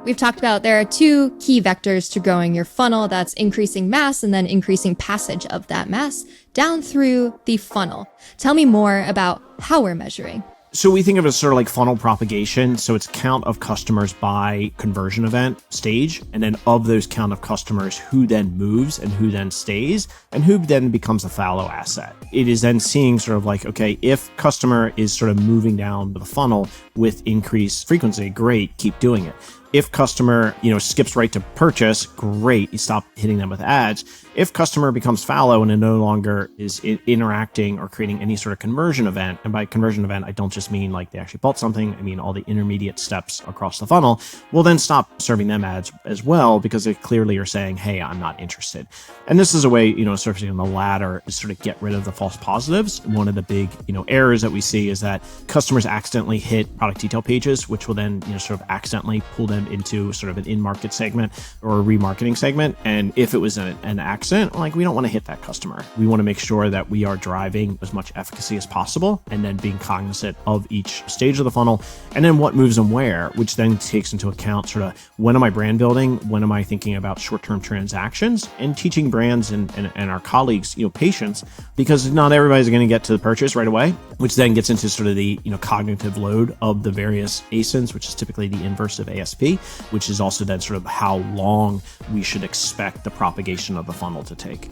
We've talked about there are two key vectors to growing your funnel. That's increasing mass and then increasing passage of that mass down through the funnel. Tell me more about how we're measuring. So we think of it as sort of like funnel propagation. So it's count of customers by conversion event stage. And then of those count of customers, who then moves and who then stays and who then becomes a fallow asset. It is then seeing sort of like, okay, if customer is sort of moving down the funnel with increased frequency, great, keep doing it. If customer, skips right to purchase, great, you stop hitting them with ads. If customer becomes fallow and it no longer is interacting or creating any sort of conversion event, and by conversion event, I don't just mean like they actually bought something, I mean all the intermediate steps across the funnel, we'll then stop serving them ads as well because they clearly are saying, hey, I'm not interested. And this is a way, surfacing on the ladder to sort of get rid of the false positives. One of the big, errors that we see is that customers accidentally hit product detail pages, which will then, sort of accidentally pull them into sort of an in-market segment or a remarketing segment. And if it was an accident, like we don't want to hit that customer. We want to make sure that we are driving as much efficacy as possible and then being cognizant of each stage of the funnel and then what moves them where, which then takes into account sort of when am I brand building? When am I thinking about short-term transactions and teaching brands and our colleagues, patience, because not everybody's going to get to the purchase right away, which then gets into sort of the, cognitive load of the various ASINs, which is typically the inverse of ASP, which is also then sort of how long we should expect the propagation of the funnel to take.